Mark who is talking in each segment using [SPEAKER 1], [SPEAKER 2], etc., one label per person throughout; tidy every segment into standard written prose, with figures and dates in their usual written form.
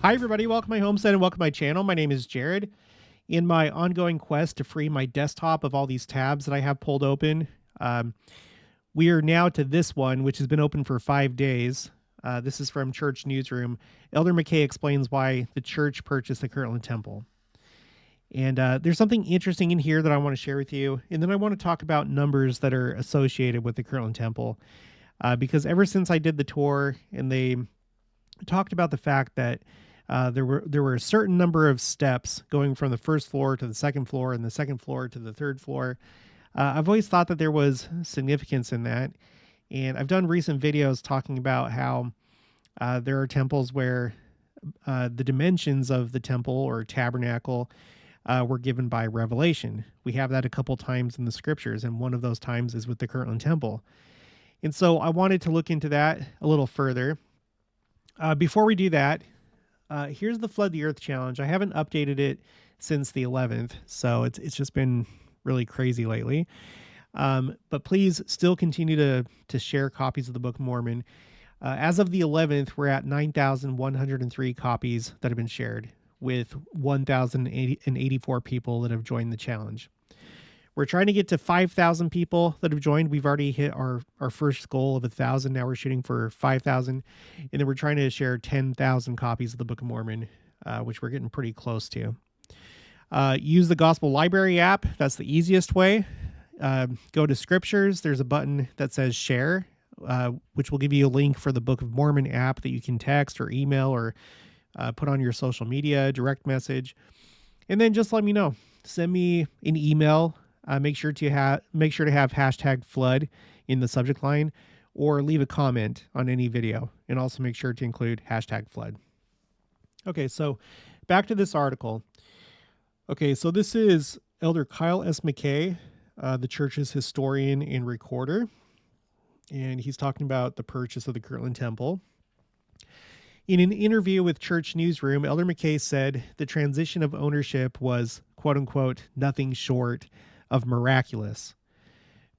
[SPEAKER 1] Hi, everybody. Welcome to my homestead and welcome to my channel. My name is Jared. In my ongoing quest to free my desktop of all these tabs that I have pulled open, we are now to this one, which has been open for 5 days. This is from Church Newsroom. Elder McKay explains why the church purchased the Kirtland Temple. And there's something interesting in here that I want to share with you. And then I want to talk about numbers that are associated with the Kirtland Temple. Because ever since I did the tour and they talked about the fact that there were a certain number of steps going from the first floor to the second floor and the second floor to the third floor. I've always thought that there was significance in that. And I've done recent videos talking about how there are temples where the dimensions of the temple or tabernacle were given by revelation. We have that a couple times in the scriptures, and one of those times is with the Kirtland Temple. And so I wanted to look into that a little further. Before we do that, here's the Flood the Earth Challenge. I haven't updated it since the 11th, so it's just been really crazy lately. But please still continue to share copies of the Book of Mormon. As of the 11th, we're at 9,103 copies that have been shared, with 1,084 people that have joined the challenge. We're trying to get to 5,000 people that have joined. We've already hit our first goal of 1,000. Now we're shooting for 5,000. And then we're trying to share 10,000 copies of the Book of Mormon, which we're getting pretty close to. Use the Gospel Library app. That's the easiest way. Go to Scriptures. There's a button that says Share, which will give you a link for the Book of Mormon app that you can text or email or put on your social media, direct message. And then just let me know. Send me an email. Make sure to have hashtag flood in the subject line, or leave a comment on any video, and also make sure to include hashtag flood. Okay, so back to this article. Okay, so this is Elder Kyle S. McKay, the church's historian and recorder, and he's talking about the purchase of the Kirtland Temple. In an interview with Church Newsroom, Elder McKay said the transition of ownership was, quote unquote, nothing short of miraculous.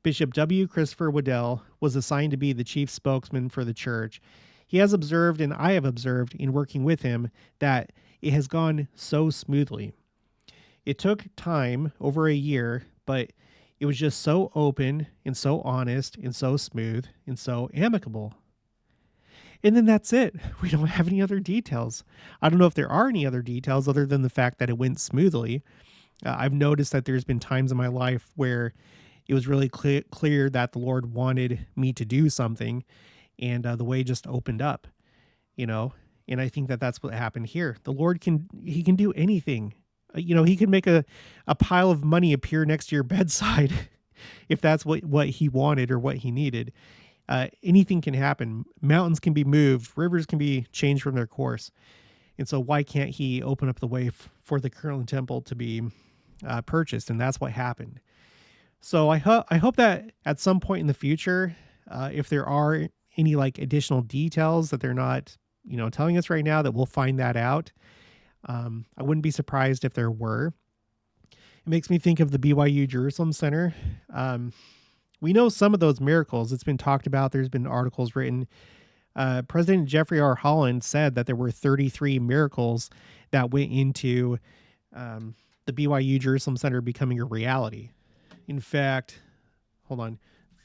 [SPEAKER 1] Bishop W. Christopher Waddell was assigned to be the chief spokesman for the church. He has observed, and I have observed in working with him, that it has gone so smoothly. It took time, over a year, but it was just so open and so honest and so smooth and so amicable. And then that's it. We don't have any other details. I don't know if there are any other details other than the fact that it went smoothly. I've noticed that there's been times in my life where it was really clear that the Lord wanted me to do something, and the way just opened up, and I think that that's what happened here. The Lord can do anything. He can make a pile of money appear next to your bedside if that's what he wanted or what he needed. Anything can happen. Mountains can be moved. Rivers can be changed from their course. And so why can't he open up the way for the Kirtland Temple to be purchased? And that's what happened. So I hope that at some point in the future, if there are any additional details that they're not, telling us right now, that we'll find that out. I wouldn't be surprised if there were. It makes me think of the BYU Jerusalem Center. We know some of those miracles. It's been talked about. There's been articles written. President Jeffrey R. Holland said that there were 33 miracles that went into the BYU Jerusalem Center becoming a reality. In fact, hold on,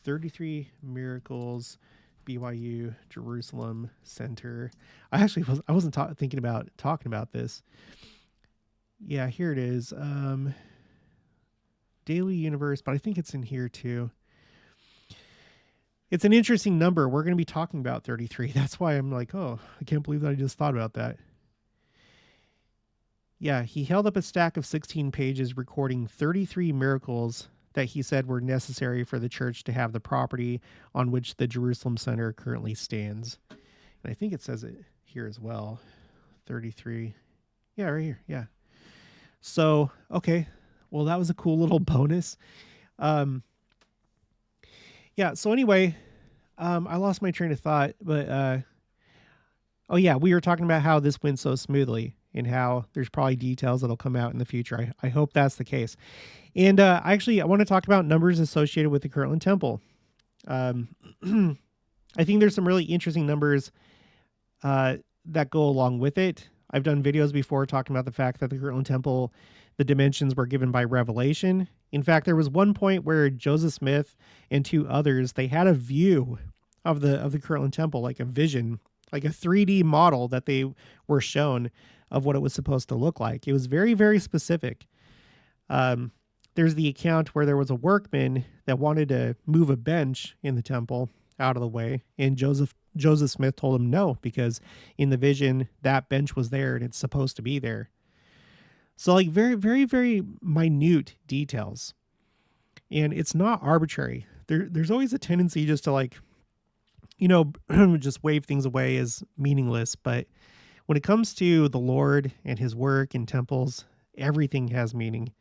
[SPEAKER 1] 33 miracles, BYU Jerusalem Center. I wasn't thinking about talking about this. Yeah, here it is. Daily Universe, but I think it's in here too. It's an interesting number. We're going to be talking about 33. That's why I'm like, oh, I can't believe that I just thought about that. Yeah, he held up a stack of 16 pages recording 33 miracles that he said were necessary for the church to have the property on which the Jerusalem Center currently stands. And I think it says it here as well. 33. Yeah, right here. Yeah. So, okay. Well, that was a cool little bonus. Yeah, so anyway, I lost my train of thought, but oh yeah, we were talking about how this went so smoothly and how there's probably details that'll come out in the future. I hope that's the case. And I want to talk about numbers associated with the Kirtland Temple. I think there's some really interesting numbers that go along with it. I've done videos before talking about the fact that the Kirtland Temple, the dimensions were given by revelation. In fact, there was one point where Joseph Smith and two others, they had a view of the Kirtland Temple, like a vision, like a 3D model that they were shown of what it was supposed to look like. It was very, very specific. There's the account where there was a workman that wanted to move a bench in the temple out of the way, and Joseph Smith told him no, because in the vision that bench was there and it's supposed to be there. So like very, very, very minute details, and it's not arbitrary. There's always a tendency just to like, just wave things away as meaningless. But when it comes to the Lord and his work in temples, everything has meaning.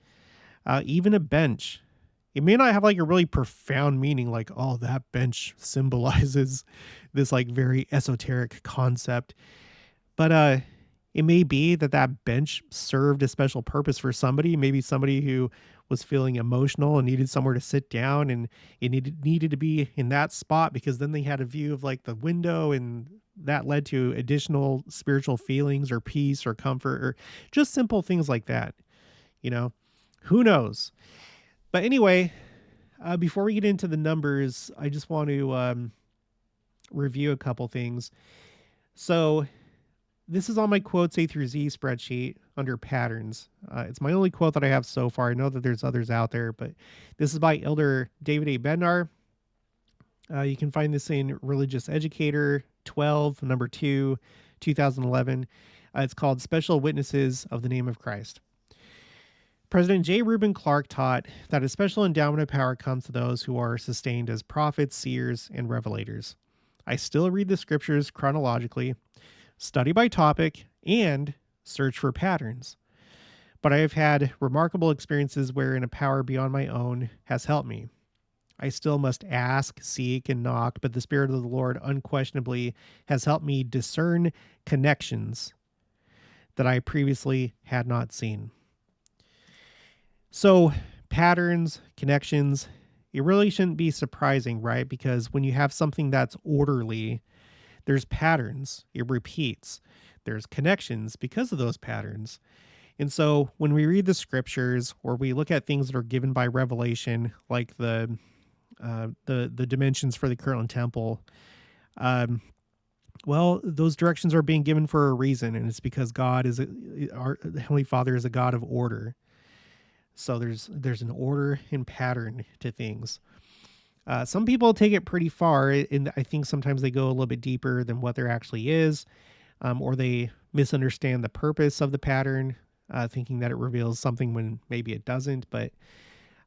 [SPEAKER 1] Even a bench. It may not have like a really profound meaning, like, oh, that bench symbolizes this like very esoteric concept. But it may be that bench served a special purpose for somebody, maybe somebody who was feeling emotional and needed somewhere to sit down, and it needed to be in that spot because then they had a view of like the window, and that led to additional spiritual feelings or peace or comfort or just simple things like that. Who knows? But anyway, before we get into the numbers, I just want to review a couple things. So this is on my quotes A through Z spreadsheet under patterns. It's my only quote that I have so far. I know that there's others out there, but this is by Elder David A. Bednar. You can find this in Religious Educator 12, number 2, 2011. It's called Special Witnesses of the Name of Christ. President J. Reuben Clark taught that a special endowment of power comes to those who are sustained as prophets, seers, and revelators. I still read the scriptures chronologically, study by topic, and search for patterns. But I have had remarkable experiences wherein a power beyond my own has helped me. I still must ask, seek, and knock, but the Spirit of the Lord unquestionably has helped me discern connections that I previously had not seen. So patterns, connections, it really shouldn't be surprising, right? Because when you have something that's orderly, there's patterns, it repeats. There's connections because of those patterns. And so when we read the scriptures or we look at things that are given by revelation, like the dimensions for the Kirtland Temple, well, those directions are being given for a reason, and it's because God our Heavenly Father is a God of order. So there's an order and pattern to things. Some people take it pretty far, and I think sometimes they go a little bit deeper than what there actually is, or they misunderstand the purpose of the pattern, thinking that it reveals something when maybe it doesn't. But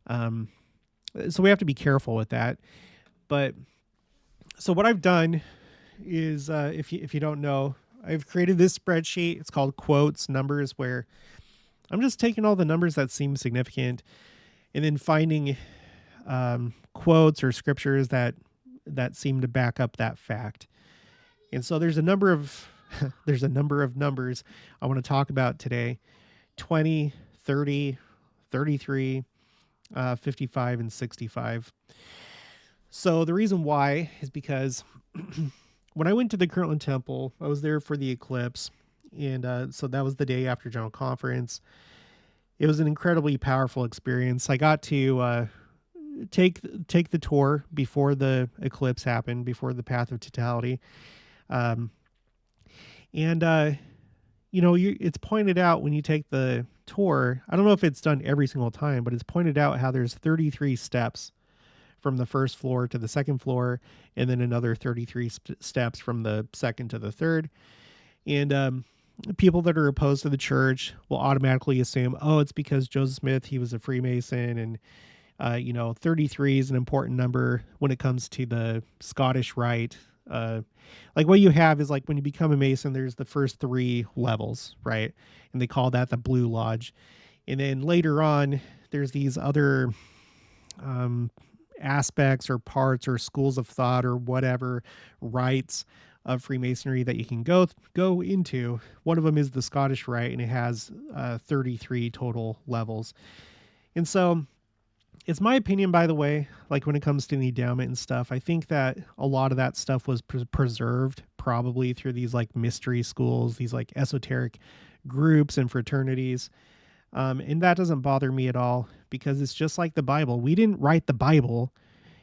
[SPEAKER 1] so we have to be careful with that. But so what I've done is, if you don't know, I've created this spreadsheet. It's called Quotes Numbers, where I'm just taking all the numbers that seem significant and then finding quotes or scriptures that seem to back up that fact. And so there's a number of numbers I want to talk about today: 20, 30, 33, 55, and 65. So the reason why is because when I went to the Kirtland Temple, I was there for the eclipse. And so that was the day after General Conference. It was an incredibly powerful experience. I got to take the tour before the eclipse happened, before the Path of Totality. It's pointed out when you take the tour, I don't know if it's done every single time, but it's pointed out how there's 33 steps from the first floor to the second floor, and then another 33 steps from the second to the third. And people that are opposed to the church will automatically assume, oh, it's because Joseph Smith, he was a Freemason, and 33 is an important number when it comes to the Scottish Rite. Like what you have is like when you become a Mason, there's the first 3 levels, right? And they call that the Blue Lodge. And then later on, there's these other aspects or parts or schools of thought or whatever rites of Freemasonry that you can go into. One of them is the Scottish Rite, and it has 33 total levels. And so It's my opinion, by the way, like when it comes to the endowment and stuff, I think that a lot of that stuff was preserved probably through these like mystery schools, these like esoteric groups and fraternities. And that doesn't bother me at all because it's just like the Bible. We didn't write the Bible.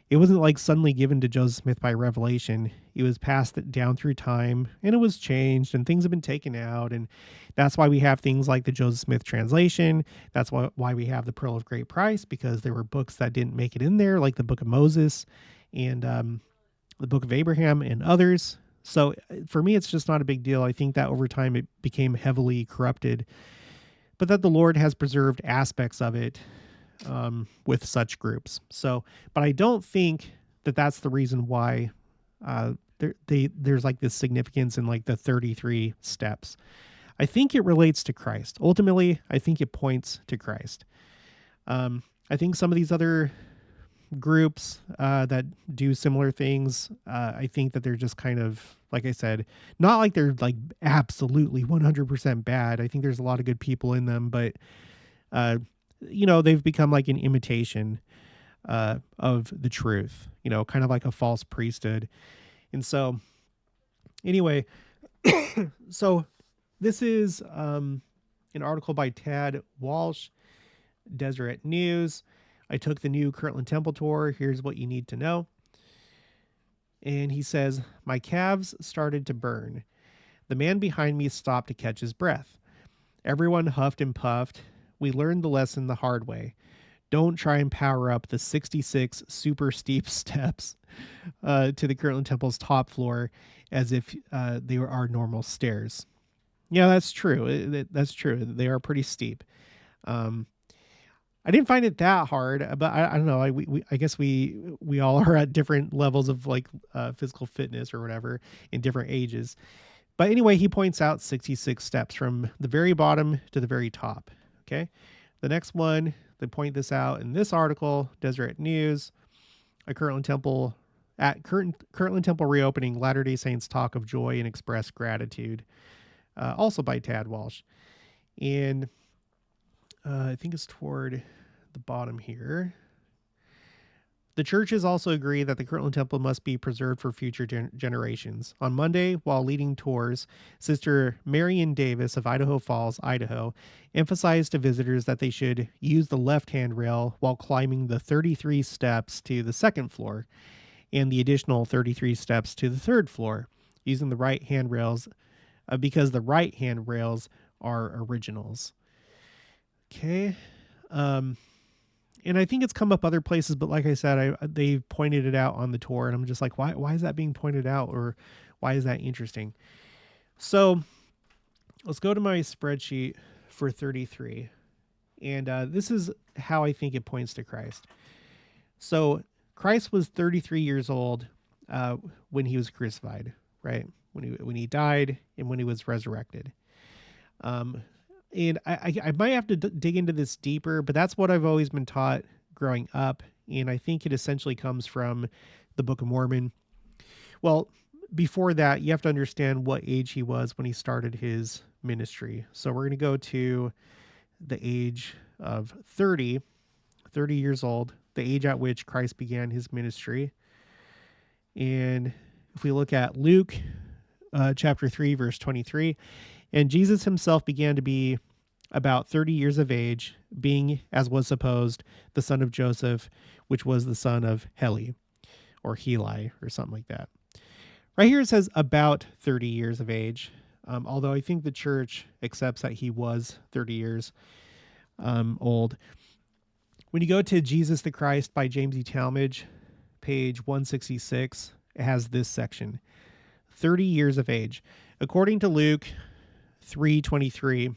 [SPEAKER 1] It wasn't like suddenly given to Joseph Smith by revelation. It was passed down through time and it was changed and things have been taken out. And that's why we have things like the Joseph Smith translation. That's why we have the Pearl of Great Price, because there were books that didn't make it in there, like the Book of Moses and the Book of Abraham and others. So for me, it's just not a big deal. I think that over time it became heavily corrupted, but that the Lord has preserved aspects of it with such groups. So, but I don't think that that's the reason why there's like this significance in like the 33 steps. I think it relates to Christ. Ultimately, I think it points to Christ. I think some of these other groups that do similar things, I think that they're just kind of, like I said, not like they're like absolutely 100% bad. I think there's a lot of good people in them, but they've become like an imitation of the truth, kind of like a false priesthood. And so anyway, so this is an article by Tad Walsh, Deseret News. I took the new Kirtland Temple tour. Here's what you need to know. And he says, my calves started to burn. The man behind me stopped to catch his breath. Everyone huffed and puffed. We learned the lesson the hard way. Don't try and power up the 66 super steep steps to the Kirtland Temple's top floor as if they are normal stairs. Yeah, that's true. That's true. They are pretty steep. I didn't find it that hard, but I don't know. I guess we all are at different levels of like physical fitness or whatever in different ages. But anyway, he points out 66 steps from the very bottom to the very top. Okay. The next one, they point this out in this article, Deseret News, Kirtland Temple reopening, Latter-day Saints talk of joy and express gratitude. Also by Tad Walsh. And I think it's toward the bottom here. The churches also agree that the Kirtland Temple must be preserved for future generations. On Monday, while leading tours, Sister Marion Davis of Idaho Falls, Idaho, emphasized to visitors that they should use the left handrail while climbing the 33 steps to the second floor and the additional 33 steps to the third floor, using the right handrails because the right handrails are originals. Okay. And I think it's come up other places, but like I said, they pointed it out on the tour, and I'm just like, why is that being pointed out, or why is that interesting? So let's go to my spreadsheet for 33. And this is how I think it points to Christ. So Christ was 33 years old when he was crucified, right? When he died and when he was resurrected. And I might have to dig into this deeper, but that's what I've always been taught growing up. And I think it essentially comes from the Book of Mormon. Well, before that, you have to understand what age he was when he started his ministry. So we're going to go to the age of 30 years old, the age at which Christ began his ministry. And if we look at Luke chapter 3, verse 23, and Jesus himself began to be about 30 years of age, being, as was supposed, the son of Joseph, which was the son of Heli, or Heli, or something like that. Right here it says about 30 years of age, although I think the church accepts that he was 30 years old. When you go to Jesus the Christ by James E. Talmage, page 166, it has this section, 30 years of age. According to Luke 3:23,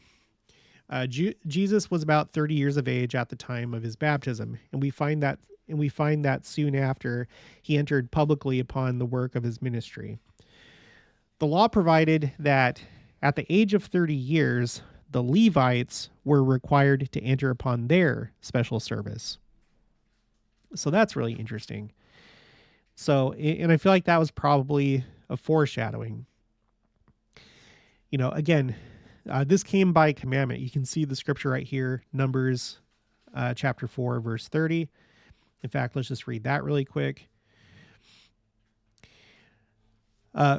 [SPEAKER 1] Jesus was about 30 years of age at the time of his baptism, and we find that soon after he entered publicly upon the work of his ministry. The law provided that at the age of 30 years, the Levites were required to enter upon their special service. So that's really interesting. So, and I feel like that was probably a foreshadowing. Again, this came by commandment. You can see the scripture right here, Numbers chapter 4, verse 30. In fact, let's just read that really quick.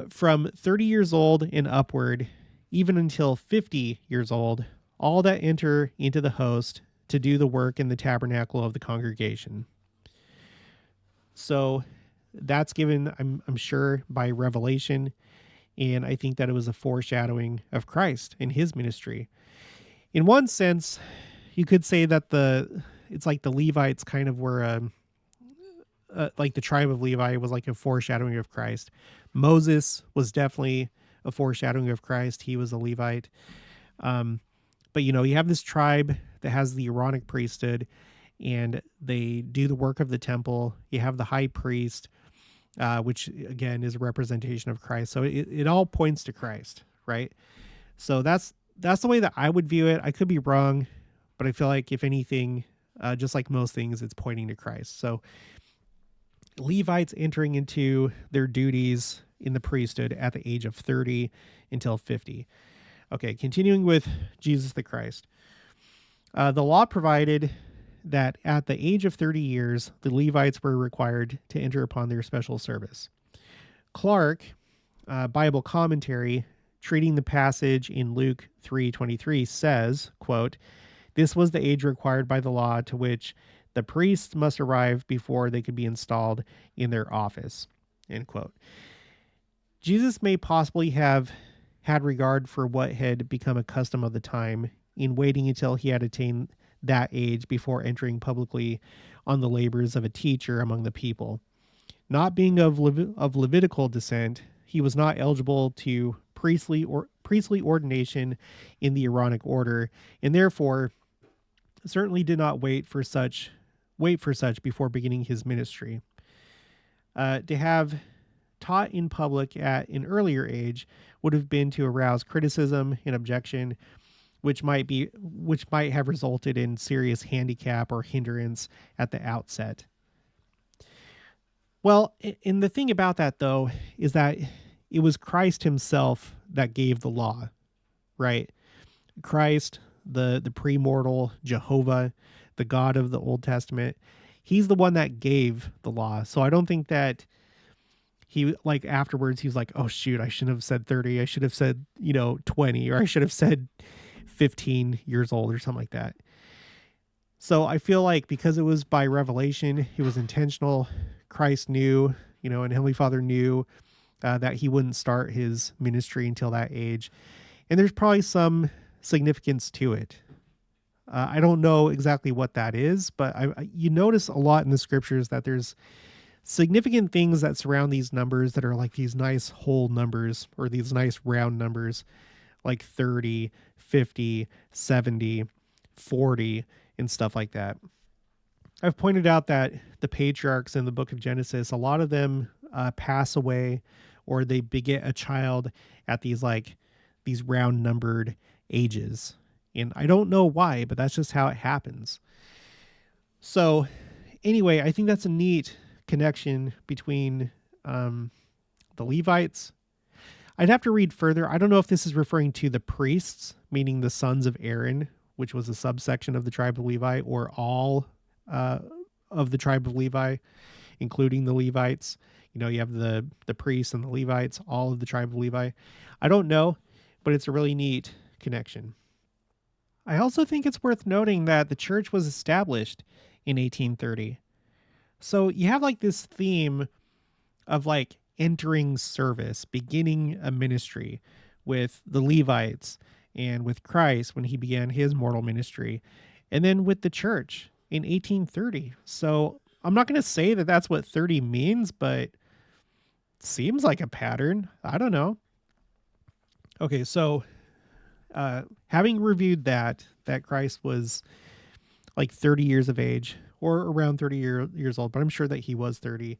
[SPEAKER 1] From 30 years old and upward, even until 50 years old, all that enter into the host to do the work in the tabernacle of the congregation. So that's given, I'm sure, by revelation. And I think that it was a foreshadowing of Christ and his ministry. In one sense, you could say that it's like the Levites kind of were like the tribe of Levi was like a foreshadowing of Christ. Moses was definitely a foreshadowing of Christ. He was a Levite. But you have this tribe that has the Aaronic priesthood, and they do the work of the temple. You have the high priest, which again is a representation of Christ. So it all points to Christ, right? So that's the way that I would view it. I could be wrong, but I feel like if anything, just like most things, it's pointing to Christ. So Levites entering into their duties in the priesthood at the age of 30 until 50. Okay, continuing with Jesus the Christ. The law provided that at the age of 30 years, the Levites were required to enter upon their special service. Clark, Bible commentary, treating the passage in Luke 3:23 says, quote, "This was the age required by the law to which the priests must arrive before they could be installed in their office," end quote. Jesus may possibly have had regard for what had become a custom of the time in waiting until he had attained that age before entering publicly on the labors of a teacher among the people. Not being of Levitical descent, he was not eligible to priestly ordination in the Aaronic order, and therefore certainly did not wait for such before beginning his ministry. To have taught in public at an earlier age would have been to arouse criticism and objection, which might have resulted in serious handicap or hindrance at the outset. Well, and the thing about that, though, is that it was Christ himself that gave the law, right? Christ, the premortal Jehovah, the God of the Old Testament, he's the one that gave the law. So I don't think that he, like, afterwards, he was like, oh, shoot, I shouldn't have said 30. I should have said, 20, or I should have said 15 years old or something like that. So I feel like because it was by revelation, it was intentional. Christ knew, and Heavenly Father knew that he wouldn't start his ministry until that age. And there's probably some significance to it. I don't know exactly what that is, but you notice a lot in the scriptures that there's significant things that surround these numbers that are like these nice whole numbers or these nice round numbers like 30, 50, 70, 40, and stuff like that. I've pointed out that the patriarchs in the book of Genesis, a lot of them pass away or they beget a child at these round numbered ages. And I don't know why, but that's just how it happens. So anyway, I think that's a neat connection between the Levites. I'd have to read further. I don't know if this is referring to the priests, meaning the sons of Aaron, which was a subsection of the tribe of Levi, or all of the tribe of Levi, including the Levites. You have the priests and the Levites, all of the tribe of Levi. I don't know, but it's a really neat connection. I also think it's worth noting that the church was established in 1830. So you have like this theme of like entering service, beginning a ministry with the Levites and with Christ when he began his mortal ministry, and then with the church in 1830. So I'm not going to say that that's what 30 means, but it seems like a pattern. I don't know. Okay, so having reviewed that Christ was like 30 years of age or around 30 years old, but I'm sure that he was 30,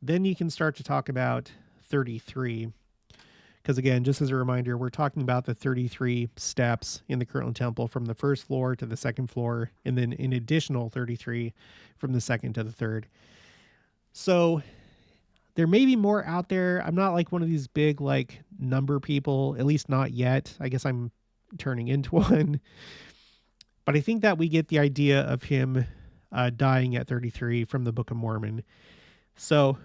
[SPEAKER 1] then you can start to talk about 33. Because again, just as a reminder, we're talking about the 33 steps in the Kirtland Temple from the first floor to the second floor, and then an additional 33 from the second to the third. So there may be more out there. I'm not like one of these big like number people, at least not yet. I guess I'm turning into one. But I think that we get the idea of him dying at 33 from the Book of Mormon. So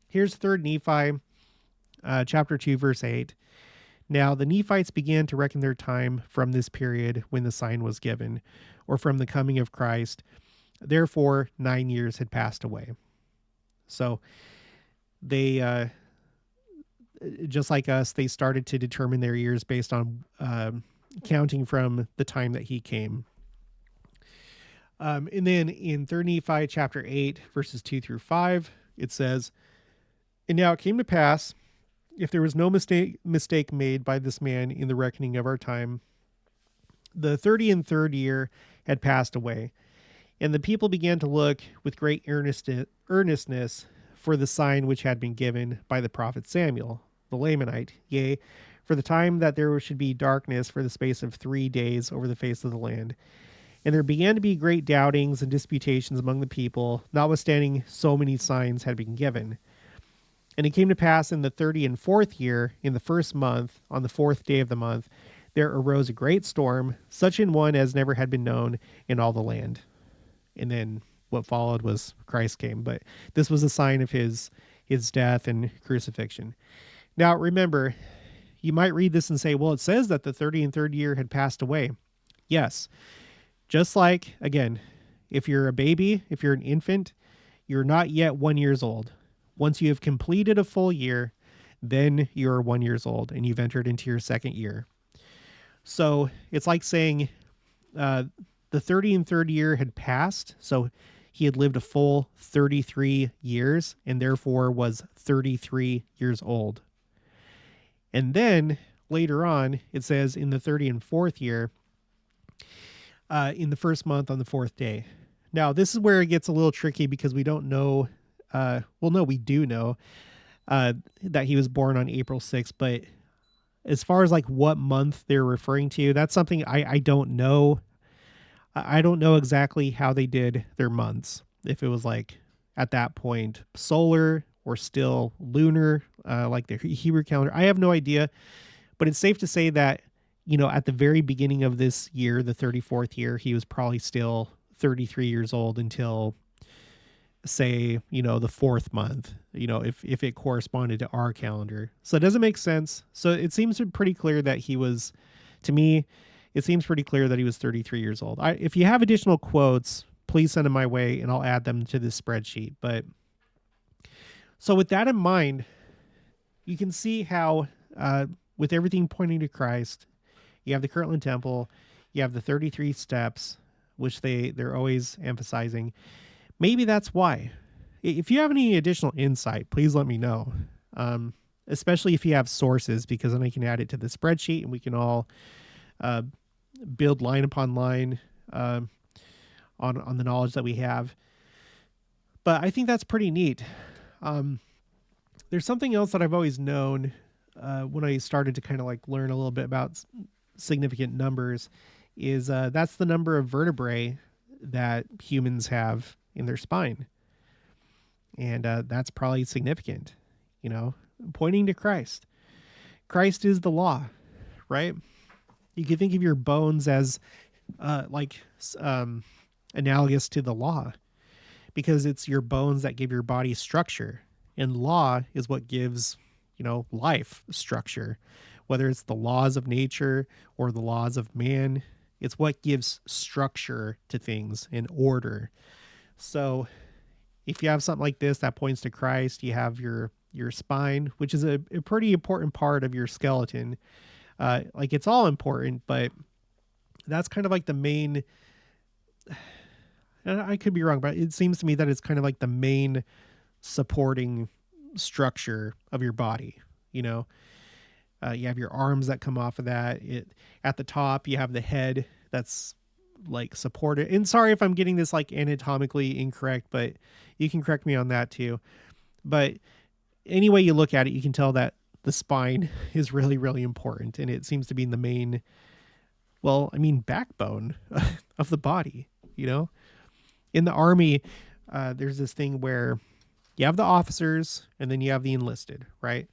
[SPEAKER 1] here's 3rd Nephi, chapter 2, verse 8. Now the Nephites began to reckon their time from this period when the sign was given, or from the coming of Christ. Therefore, 9 years had passed away. So they, just like us, they started to determine their years based on counting from the time that he came. And then in 3 Nephi chapter 8, verses 2 through 5, it says, "And now it came to pass, if there was no mistake made by this man in the reckoning of our time, the 33rd year had passed away, and the people began to look with great earnestness for the sign which had been given by the prophet Samuel, the Lamanite, yea, for the time that there should be darkness for the space of 3 days over the face of the land. And there began to be great doubtings and disputations among the people, notwithstanding so many signs had been given. And it came to pass in the 34th year, in the 1st month, on the 4th day of the month, there arose a great storm, such an one as never had been known in all the land." And then what followed was Christ came. But this was a sign of his death and crucifixion. Now, remember, you might read this and say, well, it says that the 33rd year had passed away. Yes. Just like, again, if you're a baby, if you're an infant, you're not yet 1 year old. Once you have completed a full year, then you're 1 year old and you've entered into your 2nd year. So it's like saying the 33rd year had passed. So he had lived a full 33 years and therefore was 33 years old. And then later on, it says in the 34th year, in the 1st month on the 4th day. Now, this is where it gets a little tricky because we don't know. We do know that he was born on April 6th, but as far as like what month they're referring to, that's something I don't know. I don't know exactly how they did their months. If it was like at that point solar or still lunar, like the Hebrew calendar, I have no idea. But it's safe to say that, at the very beginning of this year, the 34th year, he was probably still 33 years old until, say, the 4th month, if it corresponded to our calendar. So it doesn't make sense. So it seems pretty clear that to me, it seems pretty clear that he was 33 years old. If you have additional quotes, please send them my way and I'll add them to this spreadsheet. But so with that in mind, you can see how, with everything pointing to Christ, you have the Kirtland Temple, you have the 33 steps, which they're always emphasizing. Maybe that's why. If you have any additional insight, please let me know. Especially if you have sources, because then I can add it to the spreadsheet and we can all build line upon line on the knowledge that we have. But I think that's pretty neat. There's something else that I've always known when I started to kind of like learn a little bit about significant numbers is that's the number of vertebrae that humans have in their spine. And that's probably significant, pointing to Christ. Christ is the law, right? You can think of your bones as analogous to the law because it's your bones that give your body structure, and law is what gives, life structure, whether it's the laws of nature or the laws of man. It's what gives structure to things and order. So if you have something like this that points to Christ, you have your spine, which is a pretty important part of your skeleton. It's all important, but that's kind of like the main, and I could be wrong, but it seems to me that it's kind of like the main supporting structure of your body. You have your arms that come off of that. At the top, you have the head that's like supported. And sorry if I'm getting this like anatomically incorrect, but you can correct me on that too. But any way you look at it, you can tell that the spine is really, really important. And it seems to be in the main, backbone of the body, In the Army, there's this thing where you have the officers and then you have the enlisted, right?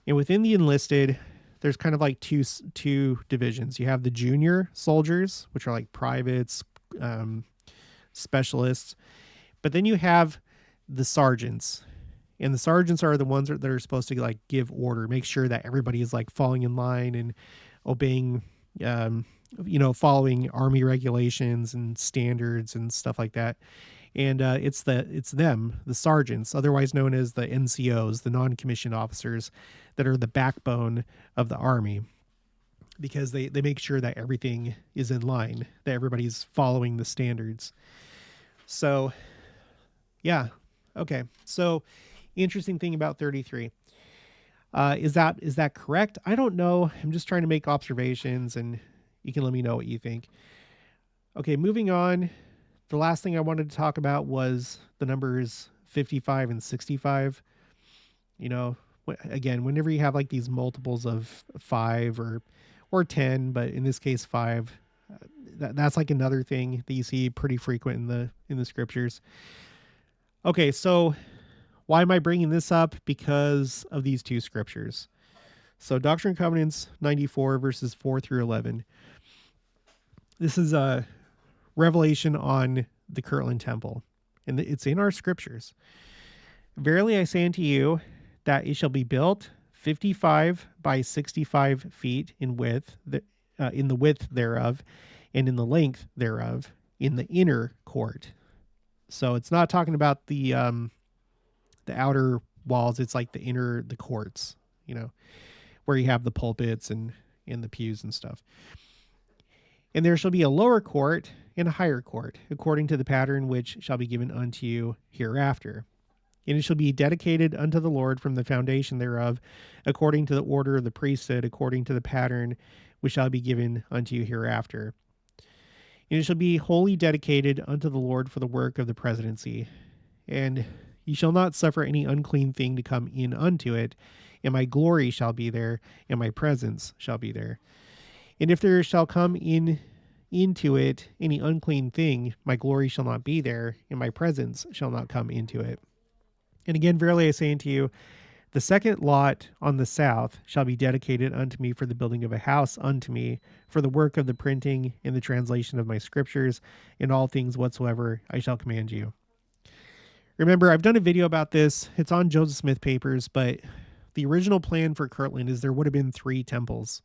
[SPEAKER 1] And within the enlisted, there's kind of like two divisions. You have the junior soldiers, which are like privates, specialists. But then you have the sergeants, and the sergeants are the ones that are supposed to like give order, make sure that everybody is like falling in line and obeying, following army regulations and standards and stuff like that. And it's them, the sergeants, otherwise known as the NCOs, the non-commissioned officers, that are the backbone of the army, because they make sure that everything is in line, that everybody's following the standards. So, yeah, okay. So, interesting thing about 33. Is that correct? I don't know. I'm just trying to make observations, and you can let me know what you think. Okay, moving on. The last thing I wanted to talk about was the numbers 55 and 65. Again, whenever you have like these multiples of 5 or 10, but in this case 5, that's like another thing that you see pretty frequent in the scriptures. Okay, so why am I bringing this up? Because of these two scriptures. So Doctrine and Covenants 94 verses 4 through 11. This is a revelation on the Kirtland temple, and it's in our scriptures. Verily I say unto you that it shall be built 55 by 65 feet in width, in the width thereof, and in the length thereof, in the inner court. So it's not talking about the outer walls. It's like the courts, where you have the pulpits and the pews and stuff. And there shall be a lower court and a higher court, according to the pattern which shall be given unto you hereafter. And it shall be dedicated unto the Lord from the foundation thereof, according to the order of the priesthood, according to the pattern which shall be given unto you hereafter. And it shall be wholly dedicated unto the Lord for the work of the presidency. And ye shall not suffer any unclean thing to come in unto it, and my glory shall be there, and my presence shall be there. And if there shall come into it any unclean thing, my glory shall not be there, and my presence shall not come into it. And again, verily I say unto you, the second lot on the south shall be dedicated unto me for the building of a house unto me, for the work of the printing and the translation of my scriptures, and all things whatsoever I shall command you. Remember, I've done a video about this. It's on Joseph Smith Papers, but the original plan for Kirtland is there would have been 3 temples.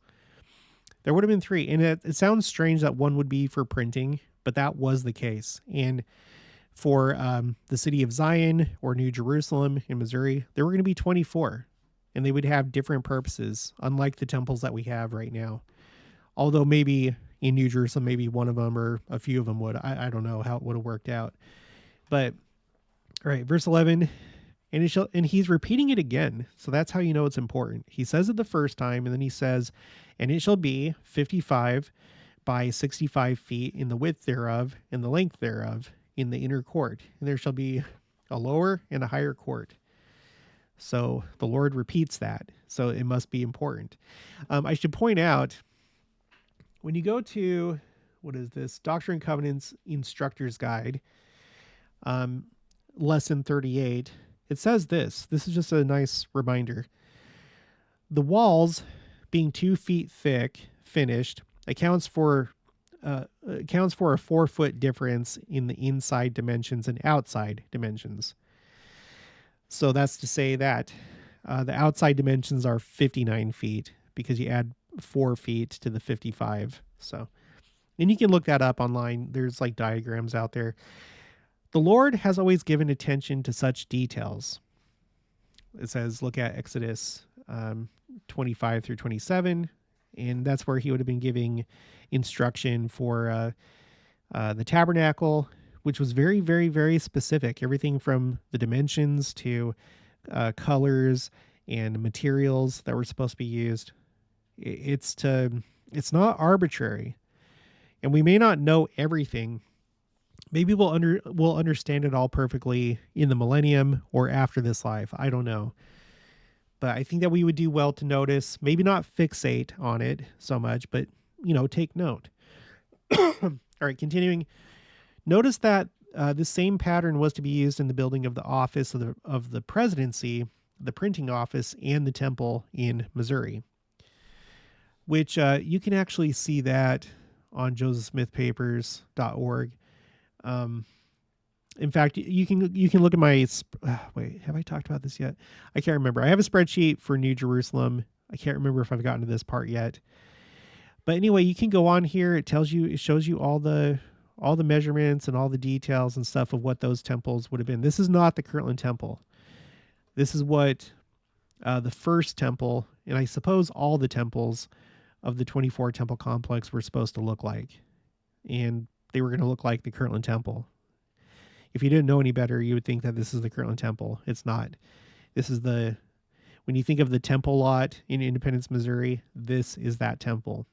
[SPEAKER 1] There would have been 3, and it sounds strange that one would be for printing, but that was the case. And for the city of Zion or New Jerusalem in Missouri, there were going to be 24, and they would have different purposes, unlike the temples that we have right now. Although maybe in New Jerusalem, maybe one of them or a few of them would. I don't know how it would have worked out. But, all right, verse 11, and he's repeating it again, so that's how you know it's important. He says it the first time, and then he says, and it shall be 55 by 65 feet in the width thereof, and the length thereof, in the inner court. And there shall be a lower and a higher court. So the Lord repeats that. So it must be important. I should point out, when you go to, what is this? Doctrine and Covenants Instructor's Guide, lesson 38, it says this. This is just a nice reminder. The walls being 2 feet thick, finished, accounts for a 4-foot difference in the inside dimensions and outside dimensions. So that's to say that the outside dimensions are 59 feet because you add 4 feet to the 55. So, and you can look that up online. There's like diagrams out there. The Lord has always given attention to such details. It says, look at Exodus 25 through 27. And that's where he would have been giving instruction for the tabernacle, which was very, very, very specific. Everything from the dimensions to colors and materials that were supposed to be used. It's not arbitrary. And we may not know everything. Maybe we'll understand it all perfectly in the millennium or after this life. I don't know. But I think that we would do well to notice, maybe not fixate on it so much, but, take note. All right, continuing. Notice that the same pattern was to be used in the building of the office of the presidency, the printing office, and the temple in Missouri, which you can actually see that on josephsmithpapers.org. In fact, you can look at my wait, have I talked about this yet? I can't remember. I have a spreadsheet for New Jerusalem. I can't remember if I've gotten to this part yet. But anyway, you can go on here. It shows you all the measurements and all the details and stuff of what those temples would have been. This is not the Kirtland temple. This is what the first temple, and I suppose all the temples of the 24 temple complex were supposed to look like. And they were going to look like the Kirtland temple. If you didn't know any better, you would think that this is the Kirtland temple. It's not. This is when you think of the temple lot in Independence, Missouri, this is that temple.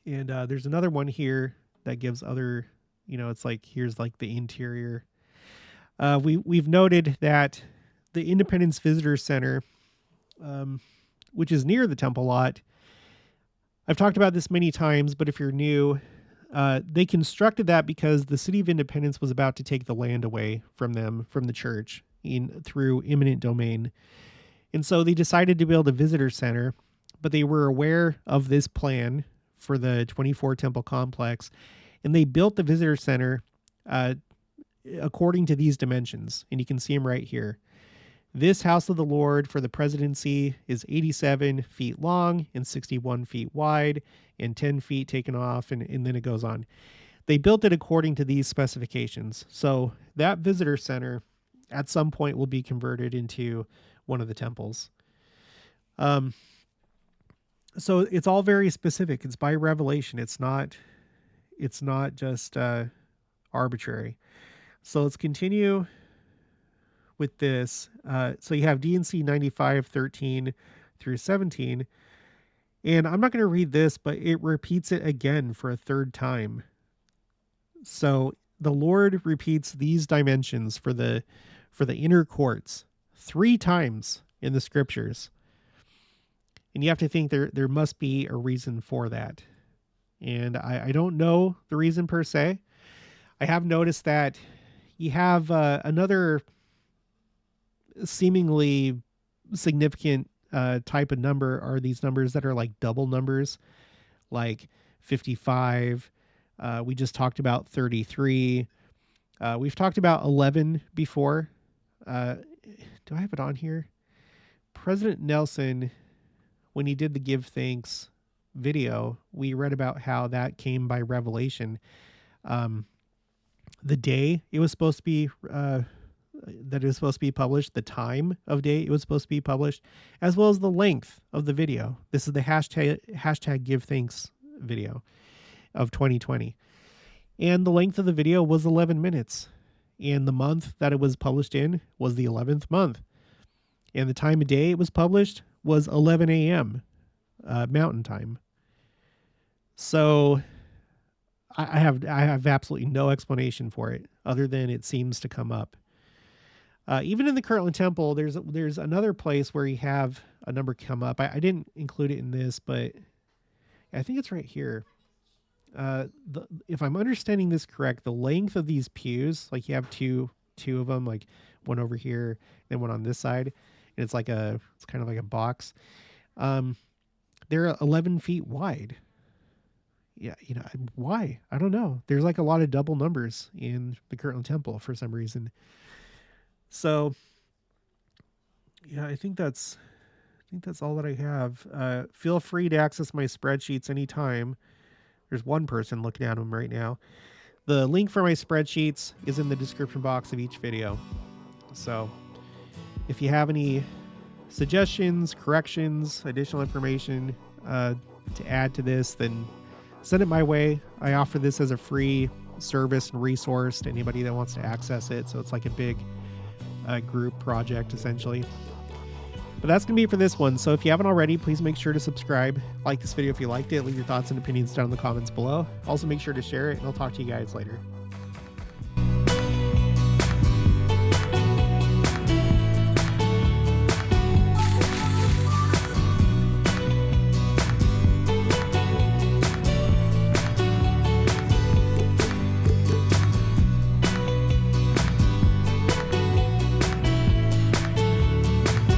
[SPEAKER 1] And there's another one here that gives other, it's like, here's like the interior. We've noted that the Independence Visitor Center, which is near the temple lot, I've talked about this many times, but if you're new, they constructed that because the city of Independence was about to take the land away from them, from the church, through eminent domain. And so they decided to build a visitor center, but they were aware of this plan for the 24 temple complex, and they built the visitor center according to these dimensions. And you can see them right here. This house of the Lord for the presidency is 87 feet long and 61 feet wide and 10 feet taken off, and then it goes on. They built it according to these specifications. So that visitor center at some point will be converted into one of the temples. So it's all very specific. It's by revelation. It's not just arbitrary. So let's continue with this. So you have D&C 95:13 through 17. And I'm not going to read this, but it repeats it again for a third time. So the Lord repeats these dimensions for the inner courts 3 times in the scriptures. And you have to think there must be a reason for that. And I don't know the reason per se. I have noticed that you have another seemingly significant type of number are these numbers that are like double numbers, like 55. We just talked about 33. We've talked about 11 before. Do I have it on here? President Nelson, when he did the Give Thanks video, we read about how that came by revelation. The day it was supposed to be that it was supposed to be published, the time of day it was supposed to be published, as well as the length of the video. This is the hashtag Give Thanks video of 2020. And the length of the video was 11 minutes. And the month that it was published in was the 11th month. And the time of day it was published was 11 a.m. Mountain time. So I have absolutely no explanation for it other than it seems to come up. Even in the Kirtland Temple, there's another place where you have a number come up. I didn't include it in this, but I think it's right here. If I'm understanding this correct, the length of these pews, like you have two of them, like one over here and one on this side, and it's kind of like a box. They're 11 feet wide. Yeah, why? I don't know. There's like a lot of double numbers in the Kirtland Temple for some reason. So, yeah, I think that's all that I have. Feel free to access my spreadsheets anytime. There's one person looking at them right now. The link for my spreadsheets is in the description box of each video. So if you have any suggestions, corrections, additional information to add to this, then send it my way. I offer this as a free service and resource to anybody that wants to access it. So it's like a big group project, essentially. But that's going to be it for this one. So if you haven't already, please make sure to subscribe. Like this video if you liked it. Leave your thoughts and opinions down in the comments below. Also make sure to share it, and I'll talk to you guys later.